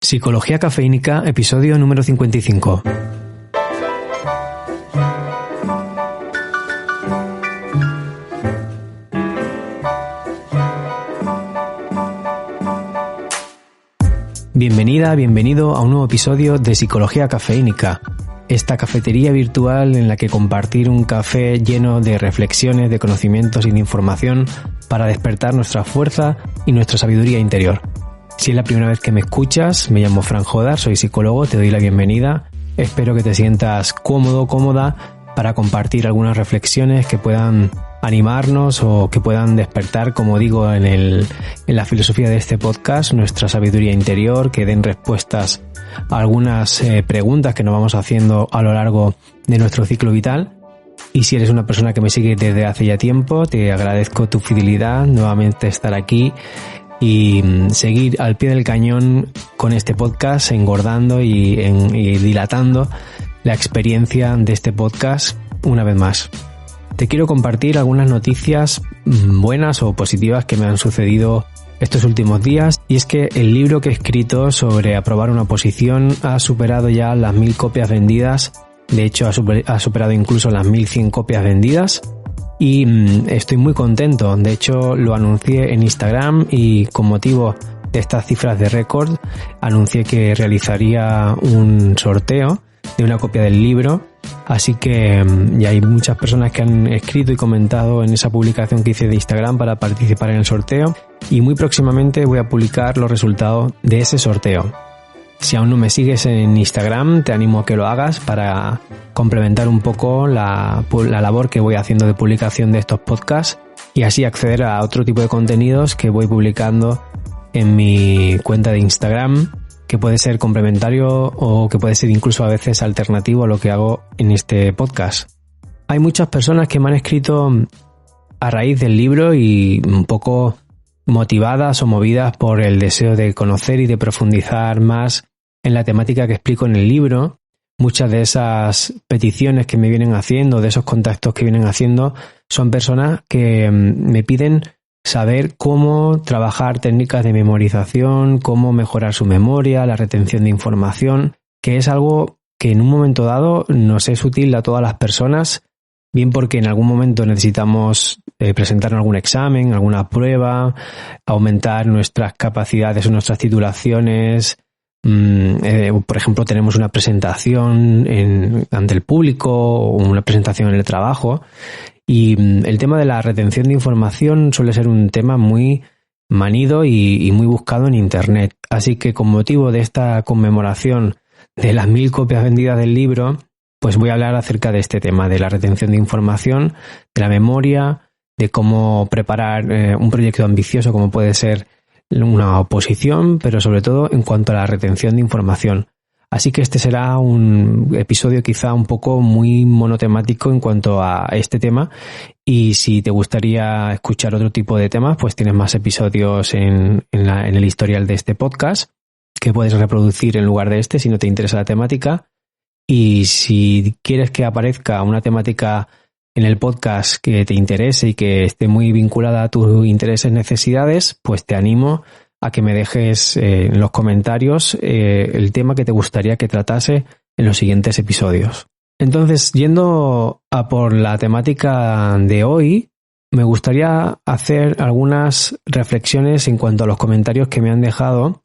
Psicología Cafeínica, episodio número 55. Bienvenida, bienvenido a un nuevo episodio de Psicología Cafeínica, esta cafetería virtual en la que compartir un café lleno de reflexiones, de conocimientos y de información para despertar nuestra fuerza y nuestra sabiduría interior. Si es la primera vez que me escuchas, me llamo Fran Jodar, soy psicólogo, te doy la bienvenida. Espero que te sientas cómodo, cómoda para compartir algunas reflexiones que puedan animarnos o que puedan despertar, como digo en la filosofía de este podcast, nuestra sabiduría interior, que den respuestas a algunas preguntas que nos vamos haciendo a lo largo de nuestro ciclo vital. Y si eres una persona que me sigue desde hace ya tiempo, te agradezco tu fidelidad, nuevamente estar aquí y seguir al pie del cañón con este podcast, engordando y dilatando la experiencia de este podcast una vez más. Te quiero compartir algunas noticias buenas o positivas que me han sucedido estos últimos días, y es que el libro que he escrito sobre aprobar una oposición ha superado ya las 1000 copias vendidas. De hecho, ha superado incluso las 1100 copias vendidas. Y estoy muy contento. De hecho, lo anuncié en Instagram y con motivo de estas cifras de récord anuncié que realizaría un sorteo de una copia del libro. Así que ya hay muchas personas que han escrito y comentado en esa publicación que hice de Instagram para participar en el sorteo, y muy próximamente voy a publicar los resultados de ese sorteo. Si aún no me sigues en Instagram, te animo a que lo hagas para complementar un poco la labor que voy haciendo de publicación de estos podcasts y así acceder a otro tipo de contenidos que voy publicando en mi cuenta de Instagram, que puede ser complementario o que puede ser incluso a veces alternativo a lo que hago en este podcast. Hay muchas personas que me han escrito a raíz del libro y un poco motivadas o movidas por el deseo de conocer y de profundizar más en la temática que explico en el libro. Muchas de esas peticiones que me vienen haciendo, de esos contactos que vienen haciendo, son personas que me piden saber cómo trabajar técnicas de memorización, cómo mejorar su memoria, la retención de información, que es algo que en un momento dado nos es útil a todas las personas, bien porque en algún momento necesitamos presentar algún examen, alguna prueba, aumentar nuestras capacidades o nuestras titulaciones. Por ejemplo, tenemos una presentación ante el público o una presentación en el trabajo. Y el tema de la retención de información suele ser un tema muy manido y muy buscado en Internet. Así que con motivo de esta conmemoración de las 1000 copias vendidas del libro, pues voy a hablar acerca de este tema, de la retención de información, de la memoria, de cómo preparar un proyecto ambicioso como puede ser una oposición, pero sobre todo en cuanto a la retención de información. Así que este será un episodio quizá un poco muy monotemático en cuanto a este tema, y si te gustaría escuchar otro tipo de temas, pues tienes más episodios en el historial de este podcast que puedes reproducir en lugar de este si no te interesa la temática. Y si quieres que aparezca una temática en el podcast que te interese y que esté muy vinculada a tus intereses, necesidades, pues te animo a que me dejes en los comentarios el tema que te gustaría que tratase en los siguientes episodios. Entonces, yendo a por la temática de hoy, me gustaría hacer algunas reflexiones en cuanto a los comentarios que me han dejado,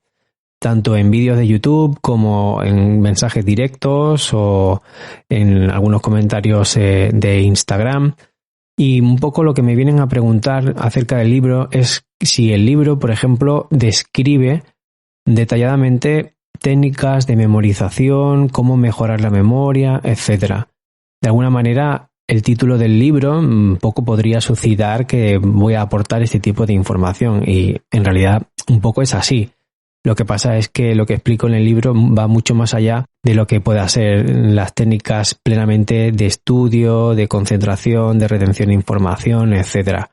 tanto en vídeos de YouTube como en mensajes directos o en algunos comentarios de Instagram. Y un poco lo que me vienen a preguntar acerca del libro es si el libro, por ejemplo, describe detalladamente técnicas de memorización, cómo mejorar la memoria, etc. De alguna manera, el título del libro un poco podría suscitar que voy a aportar este tipo de información, y en realidad un poco es así. Lo que pasa es que lo que explico en el libro va mucho más allá de lo que pueda ser las técnicas plenamente de estudio, de concentración, de retención de información, etc.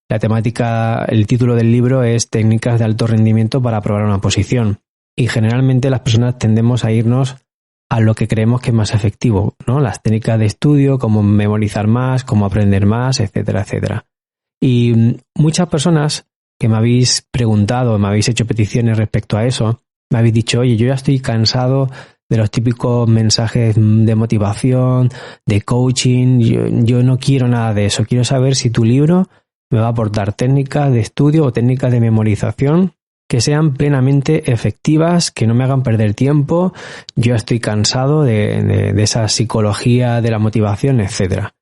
La temática, el título del libro es Técnicas de alto rendimiento para aprobar una oposición. Y generalmente las personas tendemos a irnos a lo que creemos que es más efectivo, ¿no? Las técnicas de estudio, cómo memorizar más, cómo aprender más, etcétera, etcétera. Y muchas personas que me habéis preguntado, me habéis hecho peticiones respecto a eso, Me habéis dicho, oye, yo ya estoy cansado de los típicos mensajes de motivación, de coaching, yo no quiero nada de eso. Quiero saber si tu libro me va a aportar técnicas de estudio o técnicas de memorización que sean plenamente efectivas, que no me hagan perder tiempo. Yo estoy cansado de esa psicología de la motivación, etcétera.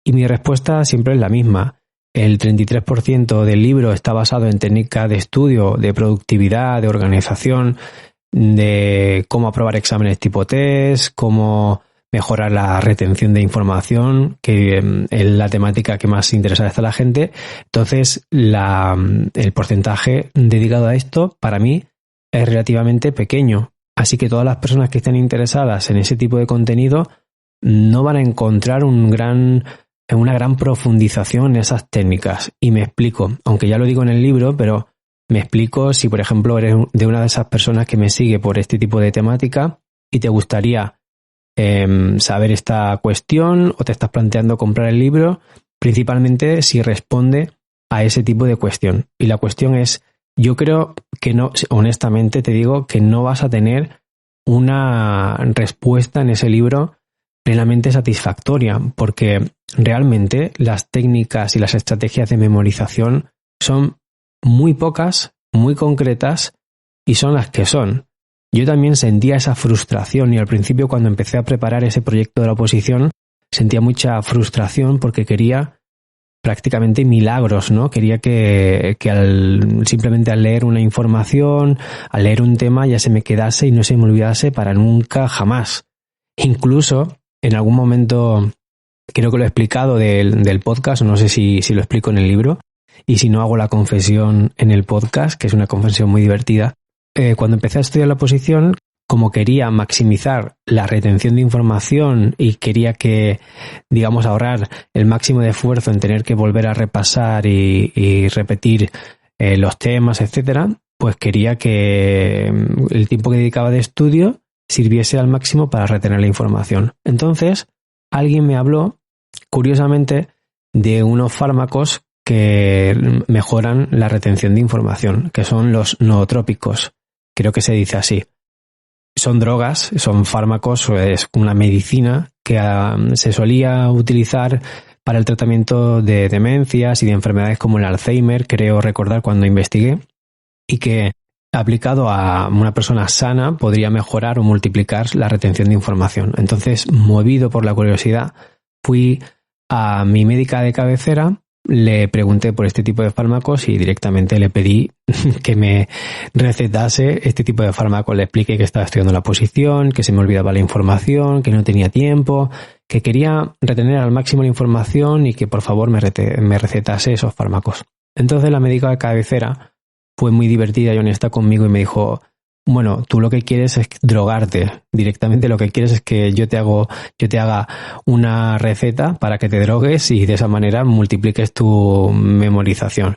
Y mi respuesta siempre es la misma. El 33% del libro está basado en técnicas de estudio, de productividad, de organización, de cómo aprobar exámenes tipo test, cómo mejorar la retención de información, que es la temática que más interesa a la gente. Entonces, el porcentaje dedicado a esto, para mí, es relativamente pequeño. Así que todas las personas que estén interesadas en ese tipo de contenido no van a encontrar una gran profundización en esas técnicas. Y me explico, aunque ya lo digo en el libro, pero me explico si, por ejemplo, eres de una de esas personas que me sigue por este tipo de temática y te gustaría saber esta cuestión o te estás planteando comprar el libro, principalmente si responde a ese tipo de cuestión. Y la cuestión es, yo creo que no, honestamente te digo que no vas a tener una respuesta en ese libro plenamente satisfactoria, porque realmente las técnicas y las estrategias de memorización son muy pocas, muy concretas y son las que son. Yo también sentía esa frustración y al principio cuando empecé a preparar ese proyecto de la oposición sentía mucha frustración porque quería prácticamente milagros, ¿no? Quería que simplemente al leer una información, al leer un tema ya se me quedase y no se me olvidase para nunca jamás. Incluso en algún momento, creo que lo he explicado del podcast, no sé si lo explico en el libro, y si no hago la confesión en el podcast, que es una confesión muy divertida. Cuando empecé a estudiar la oposición, como quería maximizar la retención de información y quería que, digamos, ahorrar el máximo de esfuerzo en tener que volver a repasar y repetir los temas, etcétera, pues quería que el tiempo que dedicaba de estudio sirviese al máximo para retener la información. Entonces, alguien me habló, curiosamente, de unos fármacos que mejoran la retención de información, que son los nootrópicos. Creo que se dice así. Son drogas, son fármacos, es una medicina que se solía utilizar para el tratamiento de demencias y de enfermedades como el Alzheimer, creo recordar cuando investigué, y que aplicado a una persona sana podría mejorar o multiplicar la retención de información. Entonces, movido por la curiosidad, fui a mi médica de cabecera, le pregunté por este tipo de fármacos y directamente le pedí que me recetase este tipo de fármacos. Le expliqué que estaba estudiando la oposición, que se me olvidaba la información, que no tenía tiempo, que quería retener al máximo la información y que por favor me recetase esos fármacos. Entonces la médica de cabecera fue muy divertida y honesta conmigo y me dijo: bueno, tú lo que quieres es drogarte. Directamente lo que quieres es que yo te haga una receta para que te drogues y de esa manera multipliques tu memorización.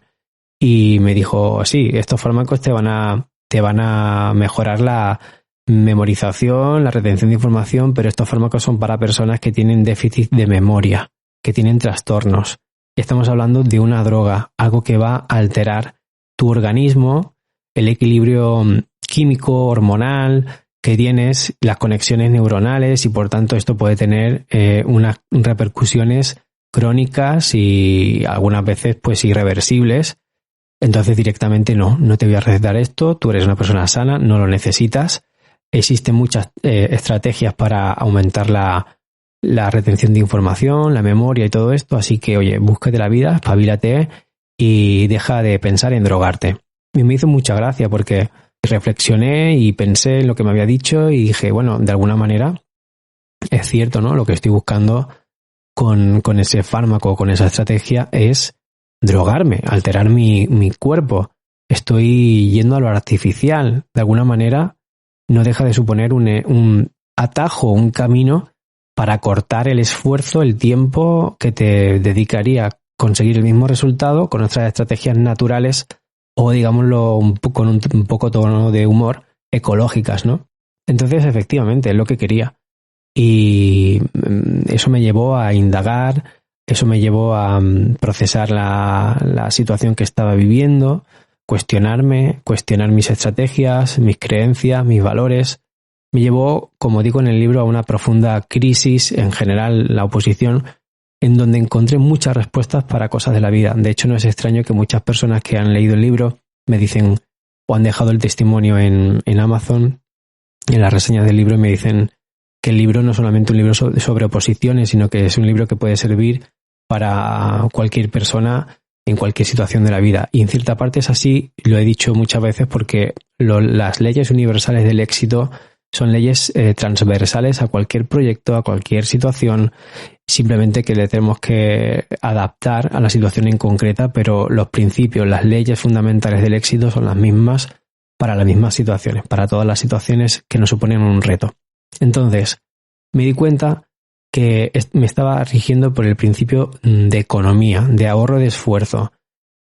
Y me dijo, sí, estos fármacos te van a mejorar la memorización, la retención de información, pero estos fármacos son para personas que tienen déficit de memoria, que tienen trastornos. Estamos hablando de una droga, algo que va a alterar tu organismo, el equilibrio químico, hormonal que tienes, las conexiones neuronales, y por tanto esto puede tener unas repercusiones crónicas y algunas veces pues irreversibles. Entonces directamente no te voy a recetar esto, tú eres una persona sana, no lo necesitas. Existen muchas estrategias para aumentar la retención de información, la memoria y todo esto, así que oye, búscate la vida, espabilate y deja de pensar en drogarte. Y me hizo mucha gracia porque reflexioné y pensé en lo que me había dicho y dije, bueno, de alguna manera es cierto, ¿no? Lo que estoy buscando con ese fármaco, con esa estrategia, es drogarme, alterar mi cuerpo. Estoy yendo a lo artificial. De alguna manera no deja de suponer un atajo, un camino para cortar el esfuerzo, el tiempo que te dedicaría a conseguir el mismo resultado con otras estrategias naturales o, digámoslo, con un poco tono de humor, ecológicas, ¿no? Entonces, efectivamente, es lo que quería. Y eso me llevó a indagar, eso me llevó a procesar la situación que estaba viviendo, cuestionarme, cuestionar mis estrategias, mis creencias, mis valores. Me llevó, como digo en el libro, a una profunda crisis, en general la oposición, en donde encontré muchas respuestas para cosas de la vida. De hecho, no es extraño que muchas personas que han leído el libro me dicen o han dejado el testimonio en Amazon, en las reseñas del libro, y me dicen que el libro no es solamente un libro sobre oposiciones, sino que es un libro que puede servir para cualquier persona en cualquier situación de la vida. Y en cierta parte es así, lo he dicho muchas veces, porque las leyes universales del éxito son leyes transversales a cualquier proyecto, a cualquier situación, simplemente que le tenemos que adaptar a la situación en concreta, pero los principios, las leyes fundamentales del éxito son las mismas para las mismas situaciones, para todas las situaciones que nos suponen un reto. Entonces, me di cuenta que me estaba rigiendo por el principio de economía, de ahorro de esfuerzo.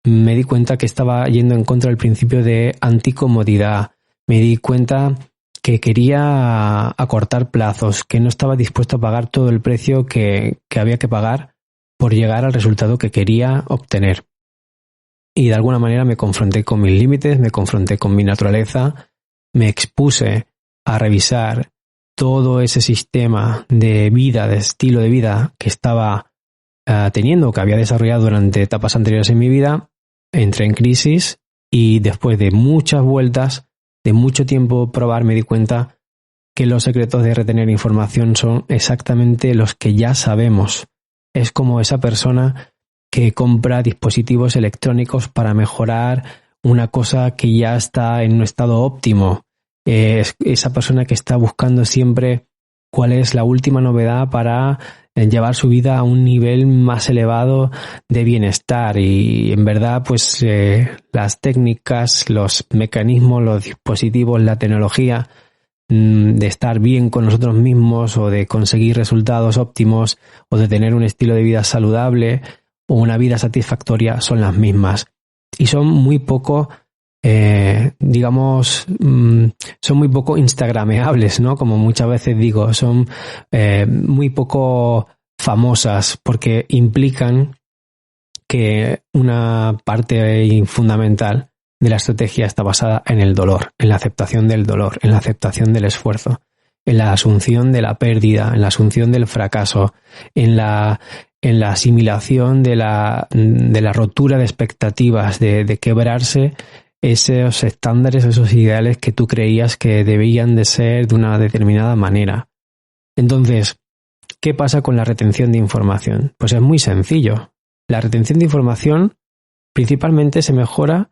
Me di cuenta que estaba yendo en contra del principio de anticomodidad. Me di cuenta que quería acortar plazos, que no estaba dispuesto a pagar todo el precio que había que pagar por llegar al resultado que quería obtener. Y de alguna manera me confronté con mis límites, me confronté con mi naturaleza, me expuse a revisar todo ese sistema de vida, de estilo de vida que estaba teniendo, que había desarrollado durante etapas anteriores en mi vida. Entré en crisis y después de muchas vueltas, de mucho tiempo probar, me di cuenta que los secretos de retener información son exactamente los que ya sabemos. Es como esa persona que compra dispositivos electrónicos para mejorar una cosa que ya está en un estado óptimo. Es esa persona que está buscando siempre cuál es la última novedad para llevar su vida a un nivel más elevado de bienestar, y en verdad pues las técnicas, los mecanismos, los dispositivos, la tecnología de estar bien con nosotros mismos o de conseguir resultados óptimos o de tener un estilo de vida saludable o una vida satisfactoria son las mismas y son muy poco son muy poco instagrameables, ¿no? Como muchas veces digo, son muy poco famosas porque implican que una parte fundamental de la estrategia está basada en el dolor, en la aceptación del dolor, en la aceptación del esfuerzo, en la asunción de la pérdida, en la asunción del fracaso, en la asimilación de la rotura de expectativas, de quebrarse esos estándares, esos ideales que tú creías que debían de ser de una determinada manera. Entonces, ¿qué pasa con la retención de información? Pues es muy sencillo. La retención de información principalmente se mejora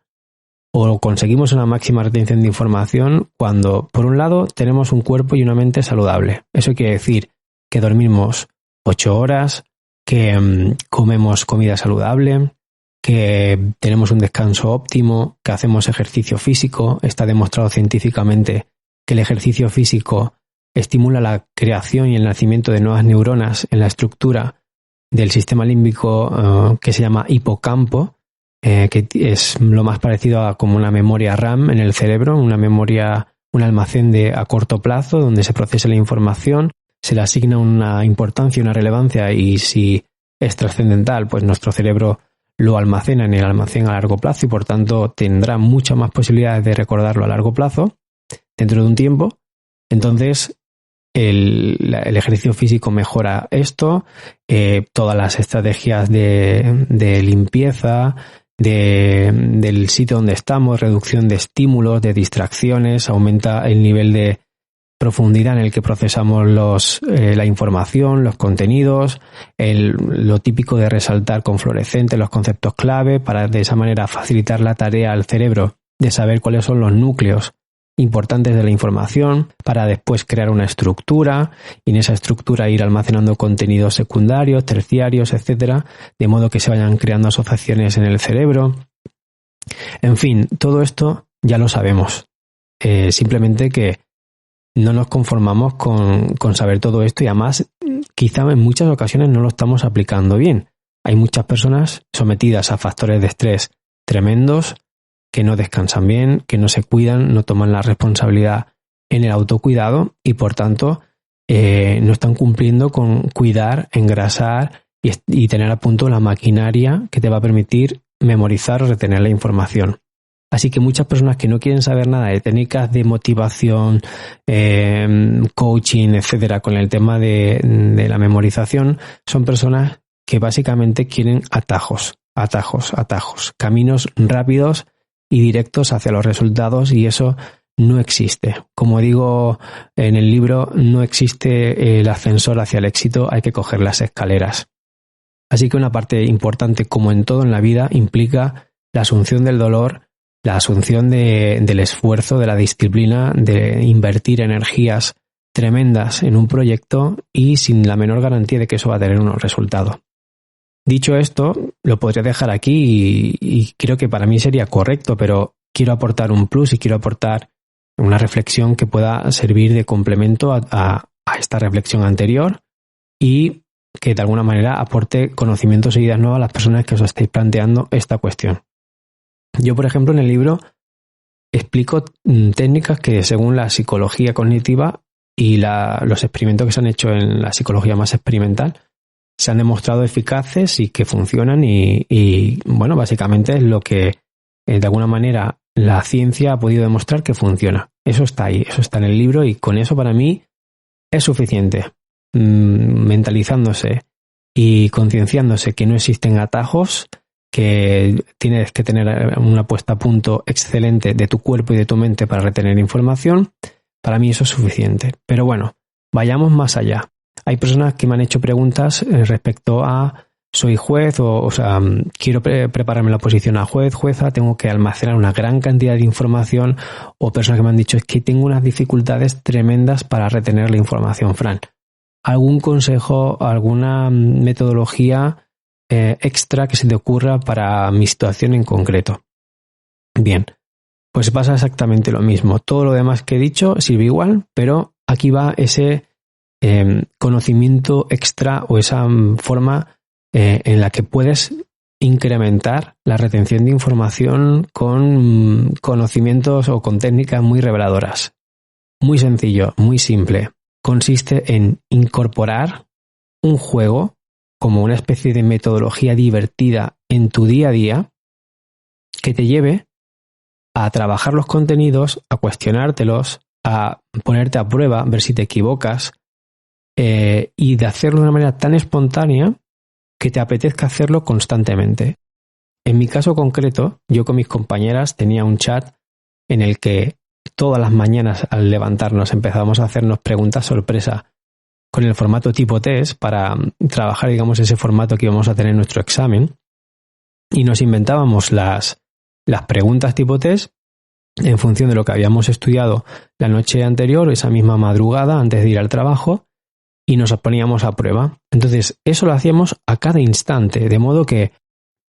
o conseguimos una máxima retención de información cuando, por un lado, tenemos un cuerpo y una mente saludable. Eso quiere decir que dormimos 8 horas, que comemos comida saludable, que tenemos un descanso óptimo, que hacemos ejercicio físico. Está demostrado científicamente que el ejercicio físico estimula la creación y el nacimiento de nuevas neuronas en la estructura del sistema límbico que se llama hipocampo, que es lo más parecido a como una memoria RAM en el cerebro, una memoria, un almacén a corto plazo donde se procesa la información, se le asigna una importancia, una relevancia, y si es trascendental, pues nuestro cerebro lo almacena en el almacén a largo plazo y por tanto tendrá muchas más posibilidades de recordarlo a largo plazo dentro de un tiempo. Entonces el ejercicio físico mejora esto, todas las estrategias de limpieza del sitio donde estamos, reducción de estímulos, de distracciones, aumenta el nivel de profundidad en el que procesamos la información, los contenidos, lo típico de resaltar con fluorescente los conceptos clave para de esa manera facilitar la tarea al cerebro de saber cuáles son los núcleos importantes de la información para después crear una estructura y en esa estructura ir almacenando contenidos secundarios, terciarios, etcétera, de modo que se vayan creando asociaciones en el cerebro. En fin, todo esto ya lo sabemos. Simplemente que no nos conformamos con saber todo esto y además quizá en muchas ocasiones no lo estamos aplicando bien. Hay muchas personas sometidas a factores de estrés tremendos que no descansan bien, que no se cuidan, no toman la responsabilidad en el autocuidado y por tanto no están cumpliendo con cuidar, engrasar y tener a punto la maquinaria que te va a permitir memorizar o retener la información. Así que muchas personas que no quieren saber nada de técnicas de motivación, coaching, etcétera, con el tema de la memorización, son personas que básicamente quieren atajos, caminos rápidos y directos hacia los resultados, y eso no existe. Como digo en el libro, no existe el ascensor hacia el éxito, hay que coger las escaleras. Así que una parte importante, como en todo en la vida, implica la asunción del dolor, la asunción del esfuerzo, de la disciplina, de invertir energías tremendas en un proyecto y sin la menor garantía de que eso va a tener unos resultados. Dicho esto, lo podría dejar aquí y creo que para mí sería correcto, pero quiero aportar un plus y quiero aportar una reflexión que pueda servir de complemento a esta reflexión anterior y que de alguna manera aporte conocimientos e ideas nuevas a las personas que os estáis planteando esta cuestión. Yo, por ejemplo, en el libro explico técnicas que, según la psicología cognitiva y los experimentos que se han hecho en la psicología más experimental, se han demostrado eficaces y que funcionan y bueno, básicamente es lo que de alguna manera la ciencia ha podido demostrar que funciona. Eso está ahí, eso está en el libro y con eso para mí es suficiente. Mentalizándose y concienciándose que no existen atajos, que tienes que tener una puesta a punto excelente de tu cuerpo y de tu mente para retener información, para mí eso es suficiente. Pero bueno, vayamos más allá. Hay personas que me han hecho preguntas respecto a soy juez o sea, quiero prepararme la oposición a juez, jueza, tengo que almacenar una gran cantidad de información, o personas que me han dicho es que tengo unas dificultades tremendas para retener la información, Fran. ¿Algún consejo, alguna metodología extra que se te ocurra para mi situación en concreto? Bien, pues pasa exactamente lo mismo. Todo lo demás que he dicho sirve igual, pero aquí va ese conocimiento extra o esa forma en la que puedes incrementar la retención de información con conocimientos o con técnicas muy reveladoras. Muy sencillo, muy simple. Consiste en incorporar un juego como una especie de metodología divertida en tu día a día que te lleve a trabajar los contenidos, a cuestionártelos, a ponerte a prueba, ver si te equivocas y de hacerlo de una manera tan espontánea que te apetezca hacerlo constantemente. En mi caso concreto, yo con mis compañeras tenía un chat en el que todas las mañanas al levantarnos empezábamos a hacernos preguntas sorpresa con el formato tipo test para trabajar, digamos, ese formato que íbamos a tener en nuestro examen, y nos inventábamos las preguntas tipo test en función de lo que habíamos estudiado la noche anterior, esa misma madrugada antes de ir al trabajo, y nos poníamos a prueba. Entonces, eso lo hacíamos a cada instante, de modo que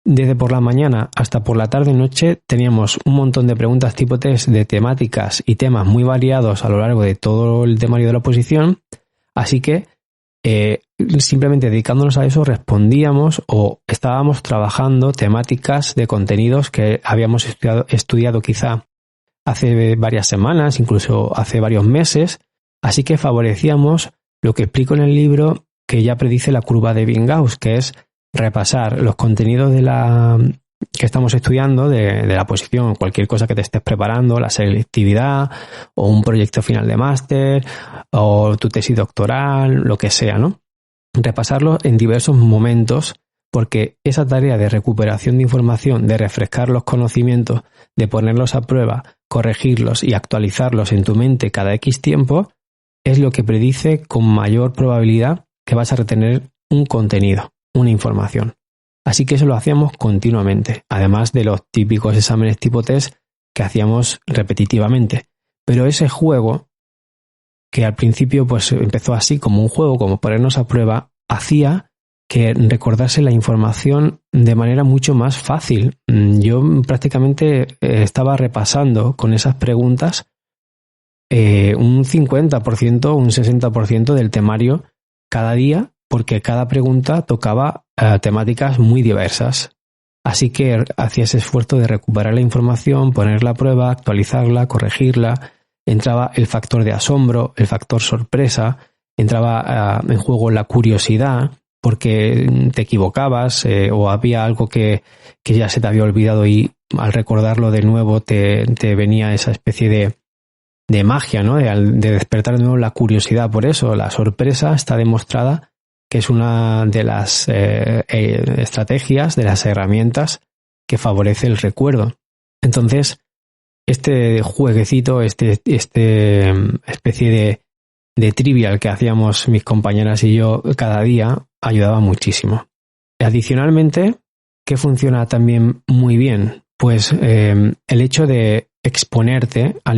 desde por la mañana hasta por la tarde-noche teníamos un montón de preguntas tipo test de temáticas y temas muy variados a lo largo de todo el temario de la oposición, así que simplemente dedicándonos a eso respondíamos o estábamos trabajando temáticas de contenidos que habíamos estudiado quizá hace varias semanas, incluso hace varios meses, así que favorecíamos lo que explico en el libro, que ya predice la curva de Ebbinghaus, que es repasar los contenidos que estamos estudiando de la oposición, cualquier cosa que te estés preparando, la selectividad o un proyecto final de máster o tu tesis doctoral, lo que sea, ¿no? Repasarlo en diversos momentos, porque esa tarea de recuperación de información, de refrescar los conocimientos, de ponerlos a prueba, corregirlos y actualizarlos en tu mente cada X tiempo, es lo que predice con mayor probabilidad que vas a retener un contenido, una información. Así que eso lo hacíamos continuamente, además de los típicos exámenes tipo test que hacíamos repetitivamente. Pero ese juego, que al principio pues empezó así como un juego, como ponernos a prueba, hacía que recordase la información de manera mucho más fácil. Yo prácticamente estaba repasando con esas preguntas un 50%, un 60% del temario cada día, porque cada pregunta tocaba temáticas muy diversas. Así que hacía ese esfuerzo de recuperar la información, ponerla a prueba, actualizarla, corregirla. Entraba el factor de asombro, el factor sorpresa, entraba en juego la curiosidad, porque te equivocabas o había algo que ya se te había olvidado y al recordarlo de nuevo te venía esa especie de magia, ¿no? De despertar de nuevo la curiosidad. Por eso la sorpresa está demostrada que es una de las estrategias, de las herramientas que favorece el recuerdo. Entonces, este jueguecito, este especie de trivial que hacíamos mis compañeras y yo cada día ayudaba muchísimo. Adicionalmente, ¿qué funciona también muy bien? Pues el hecho de exponerte a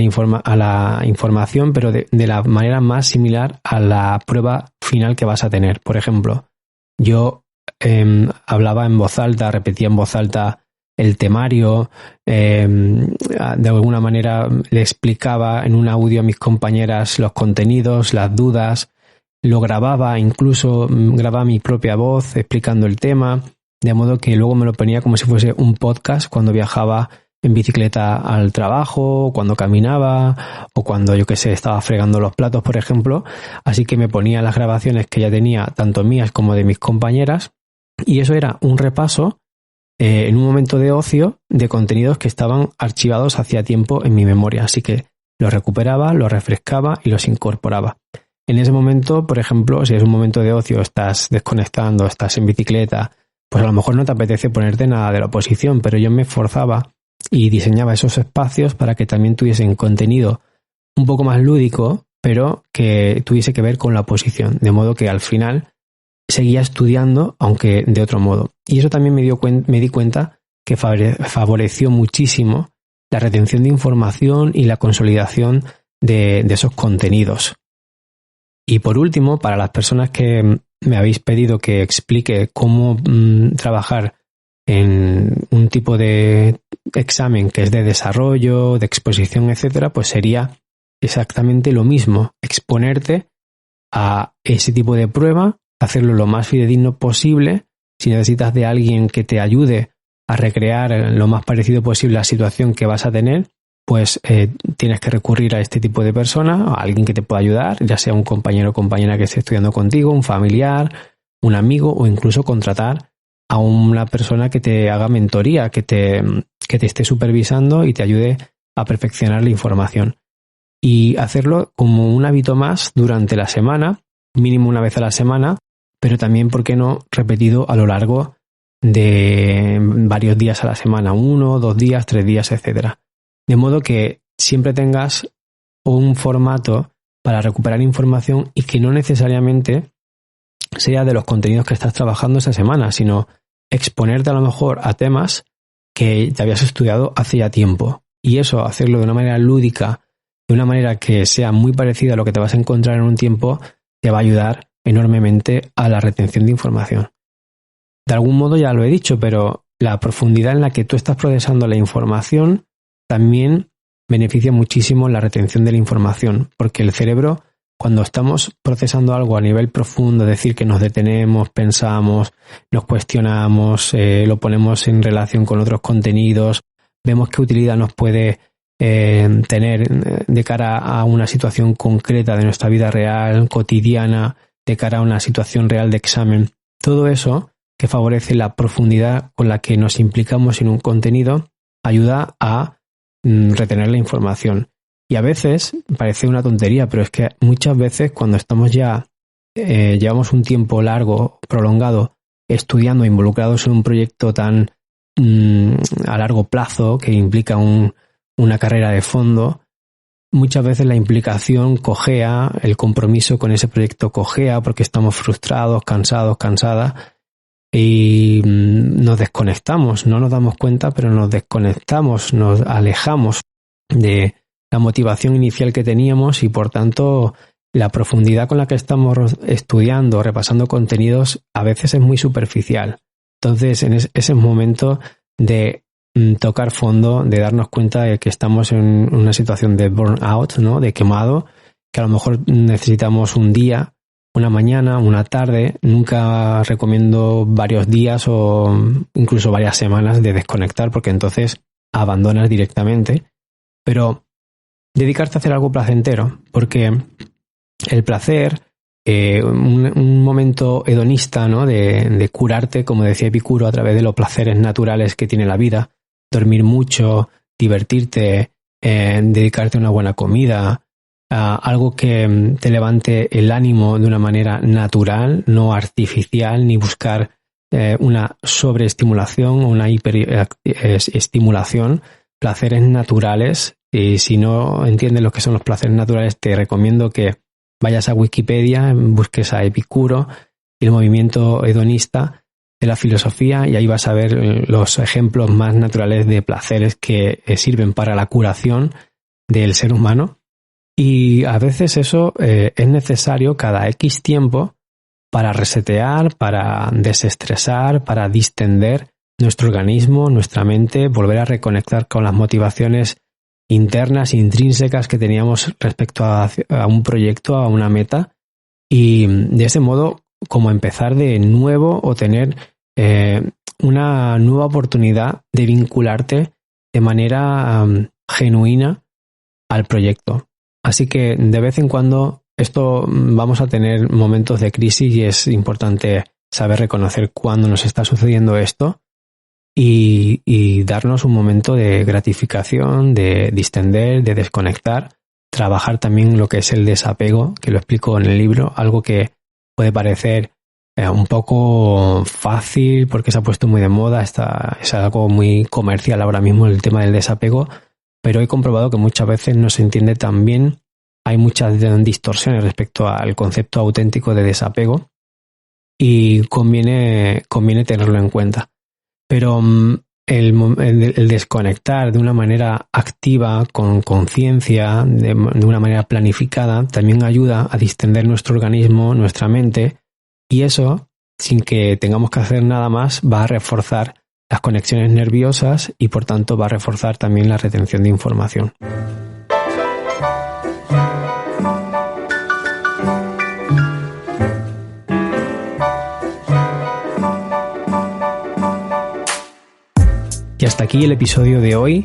la información, pero de la manera más similar a la prueba final que vas a tener. Por ejemplo, yo hablaba en voz alta, repetía en voz alta el temario, de alguna manera le explicaba en un audio a mis compañeras los contenidos, las dudas, lo grababa, incluso grababa mi propia voz explicando el tema, de modo que luego me lo ponía como si fuese un podcast cuando viajaba en bicicleta al trabajo, cuando caminaba o cuando, yo qué sé, estaba fregando los platos, por ejemplo. Así que me ponía las grabaciones que ya tenía, tanto mías como de mis compañeras, y eso era un repaso en un momento de ocio de contenidos que estaban archivados hacía tiempo en mi memoria. Así que los recuperaba, los refrescaba y los incorporaba. En ese momento, por ejemplo, si es un momento de ocio, estás desconectando, estás en bicicleta, pues a lo mejor no te apetece ponerte nada de la oposición, pero yo me esforzaba y diseñaba esos espacios para que también tuviesen contenido un poco más lúdico, pero que tuviese que ver con la oposición, de modo que al final seguía estudiando, aunque de otro modo. Y eso también me di cuenta que favoreció muchísimo la retención de información y la consolidación de esos contenidos. Y por último, para las personas que me habéis pedido que explique cómo trabajar en un tipo de examen que es de desarrollo, de exposición, etcétera, pues sería exactamente lo mismo, exponerte a ese tipo de prueba, hacerlo lo más fidedigno posible. Si necesitas de alguien que te ayude a recrear lo más parecido posible la situación que vas a tener, pues tienes que recurrir a este tipo de persona, a alguien que te pueda ayudar, ya sea un compañero o compañera que esté estudiando contigo, un familiar, un amigo, o incluso contratar a una persona que te haga mentoría, que te esté supervisando y te ayude a perfeccionar la información. Y hacerlo como un hábito más durante la semana, mínimo una vez a la semana, pero también, ¿por qué no?, repetido a lo largo de varios días a la semana, 1, 2 días, 3 días, etcétera. De modo que siempre tengas un formato para recuperar información y que no necesariamente sea de los contenidos que estás trabajando esa semana, sino exponerte a lo mejor a temas que te habías estudiado hace ya tiempo. Y eso, hacerlo de una manera lúdica, de una manera que sea muy parecida a lo que te vas a encontrar en un tiempo, te va a ayudar enormemente a la retención de información. De algún modo ya lo he dicho, pero la profundidad en la que tú estás procesando la información también beneficia muchísimo la retención de la información, porque el cerebro, cuando estamos procesando algo a nivel profundo, es decir, que nos detenemos, pensamos, nos cuestionamos, lo ponemos en relación con otros contenidos, vemos qué utilidad nos puede tener de cara a una situación concreta de nuestra vida real, cotidiana, de cara a una situación real de examen. Todo eso que favorece la profundidad con la que nos implicamos en un contenido ayuda a retener la información. Y a veces parece una tontería, pero es que muchas veces cuando estamos ya llevamos un tiempo largo, prolongado, estudiando, involucrados en un proyecto tan a largo plazo que implica una carrera de fondo, muchas veces la implicación cojea, el compromiso con ese proyecto cojea porque estamos frustrados, cansados, cansadas y nos desconectamos, no nos damos cuenta, pero nos desconectamos, nos alejamos de la motivación inicial que teníamos y por tanto la profundidad con la que estamos estudiando, repasando contenidos a veces es muy superficial. Entonces ese momento de tocar fondo, de darnos cuenta de que estamos en una situación de burnout, ¿no?, de quemado, que a lo mejor necesitamos un día, una mañana, una tarde. Nunca recomiendo varios días o incluso varias semanas de desconectar porque entonces abandonas directamente, pero dedicarte a hacer algo placentero, porque el placer un momento hedonista, ¿no? De curarte, como decía Epicuro, a través de los placeres naturales que tiene la vida, dormir mucho, divertirte, dedicarte a una buena comida, algo que te levante el ánimo de una manera natural, no artificial, ni buscar una sobreestimulación o una hiperestimulación, placeres naturales. Y si no entiendes lo que son los placeres naturales, te recomiendo que vayas a Wikipedia, busques a Epicuro y el movimiento hedonista de la filosofía, y ahí vas a ver los ejemplos más naturales de placeres que sirven para la curación del ser humano. Y a veces eso es necesario cada X tiempo para resetear, para desestresar, para distender nuestro organismo, nuestra mente, volver a reconectar con las motivaciones internas, intrínsecas que teníamos respecto a un proyecto, a una meta, y de ese modo como empezar de nuevo o tener una nueva oportunidad de vincularte de manera genuina al proyecto. Así que de vez en cuando vamos a tener momentos de crisis y es importante saber reconocer cuándo nos está sucediendo esto y darnos un momento de gratificación, de distender, de desconectar, trabajar también lo que es el desapego, que lo explico en el libro, algo que puede parecer un poco fácil porque se ha puesto muy de moda, es algo muy comercial ahora mismo el tema del desapego, pero he comprobado que muchas veces no se entiende tan bien, hay muchas distorsiones respecto al concepto auténtico de desapego y conviene tenerlo en cuenta. Pero el desconectar de una manera activa, con conciencia, de una manera planificada, también ayuda a distender nuestro organismo, nuestra mente, y eso, sin que tengamos que hacer nada más, va a reforzar las conexiones nerviosas y por tanto va a reforzar también la retención de información. Y hasta aquí el episodio de hoy.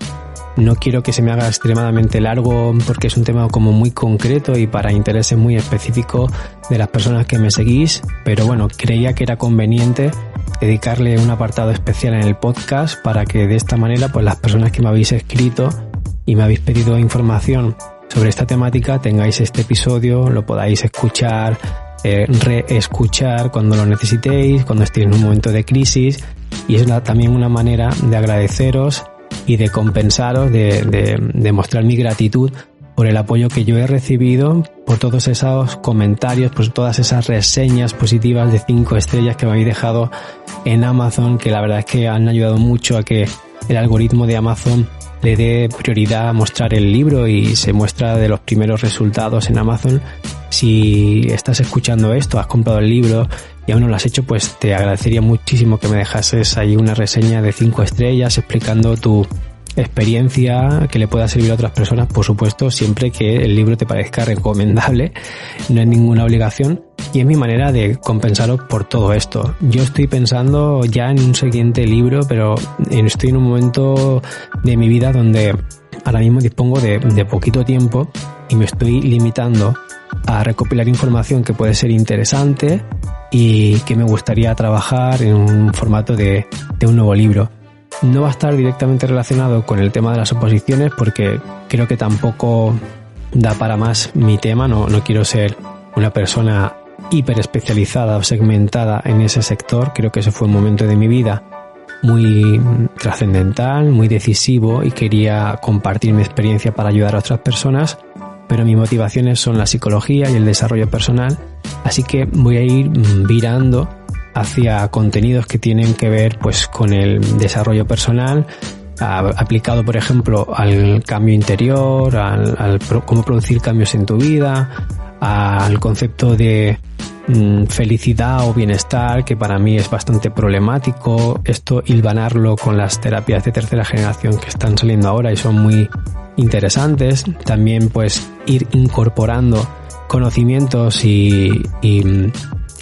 No quiero que se me haga extremadamente largo porque es un tema como muy concreto y para intereses muy específicos de las personas que me seguís, pero bueno, creía que era conveniente dedicarle un apartado especial en el podcast para que de esta manera pues las personas que me habéis escrito y me habéis pedido información sobre esta temática tengáis este episodio, lo podáis escuchar, reescuchar cuando lo necesitéis, cuando estéis en un momento de crisis, y es también una manera de agradeceros y de compensaros, de mostrar mi gratitud por el apoyo que yo he recibido, por todos esos comentarios, por todas esas reseñas positivas de 5 estrellas que me habéis dejado en Amazon, que la verdad es que han ayudado mucho a que el algoritmo de Amazon le dé prioridad a mostrar el libro y se muestra de los primeros resultados en Amazon. Si estás escuchando esto, has comprado el libro y aún no lo has hecho, pues te agradecería muchísimo que me dejases ahí una reseña de 5 estrellas explicando tu experiencia que le pueda servir a otras personas, por supuesto, siempre que el libro te parezca recomendable, no es ninguna obligación y es mi manera de compensaros por todo esto. Yo estoy pensando ya en un siguiente libro, pero estoy en un momento de mi vida donde ahora mismo dispongo de poquito tiempo y me estoy limitando a recopilar información que puede ser interesante y que me gustaría trabajar en un formato de un nuevo libro. No va a estar directamente relacionado con el tema de las oposiciones porque creo que tampoco da para más mi tema, no quiero ser una persona hiper especializada o segmentada en ese sector, creo que ese fue un momento de mi vida muy trascendental, muy decisivo y quería compartir mi experiencia para ayudar a otras personas, pero mis motivaciones son la psicología y el desarrollo personal, así que voy a ir virando hacia contenidos que tienen que ver pues con el desarrollo personal aplicado, por ejemplo, al cambio interior, al cómo producir cambios en tu vida, al concepto de felicidad o bienestar, que para mí es bastante problemático, esto hilvanarlo con las terapias de tercera generación que están saliendo ahora y son muy interesantes. También pues ir incorporando conocimientos y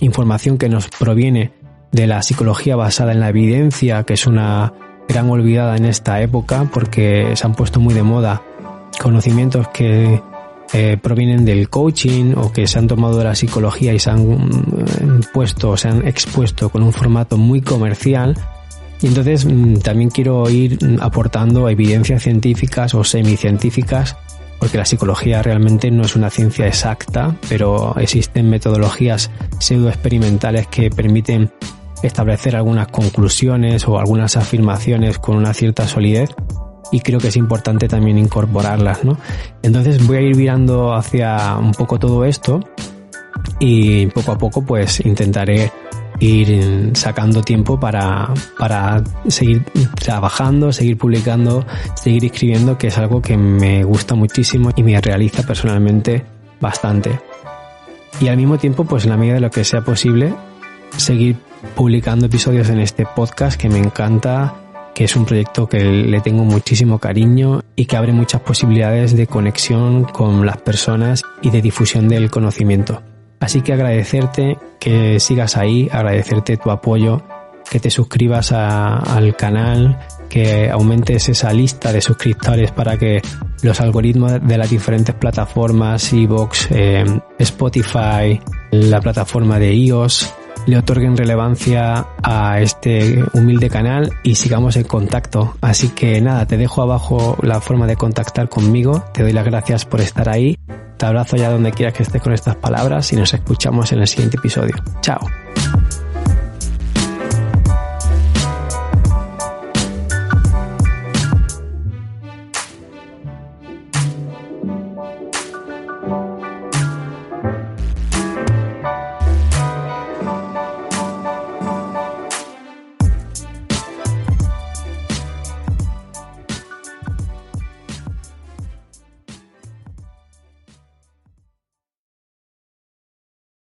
información que nos proviene de la psicología basada en la evidencia, que es una gran olvidada en esta época porque se han puesto muy de moda conocimientos que provienen del coaching o que se han tomado de la psicología y se han expuesto con un formato muy comercial. Y entonces también quiero ir aportando evidencias científicas o semicientíficas, porque la psicología realmente no es una ciencia exacta, pero existen metodologías pseudoexperimentales que permiten establecer algunas conclusiones o algunas afirmaciones con una cierta solidez, y creo que es importante también incorporarlas, ¿no? Entonces voy a ir virando hacia un poco todo esto y poco a poco pues intentaré ir sacando tiempo para seguir trabajando, seguir publicando, seguir escribiendo, que es algo que me gusta muchísimo y me realiza personalmente bastante. Y al mismo tiempo, pues en la medida de lo que sea posible, seguir publicando episodios en este podcast que me encanta, que es un proyecto que le tengo muchísimo cariño y que abre muchas posibilidades de conexión con las personas y de difusión del conocimiento. Así que agradecerte que sigas ahí, agradecerte tu apoyo, que te suscribas al canal, que aumentes esa lista de suscriptores para que los algoritmos de las diferentes plataformas, iVoox, Spotify, la plataforma de iOS, le otorguen relevancia a este humilde canal y sigamos en contacto. Así que nada, te dejo abajo la forma de contactar conmigo. Te doy las gracias por estar ahí. Te abrazo allá donde quieras que estés con estas palabras y nos escuchamos en el siguiente episodio. Chao.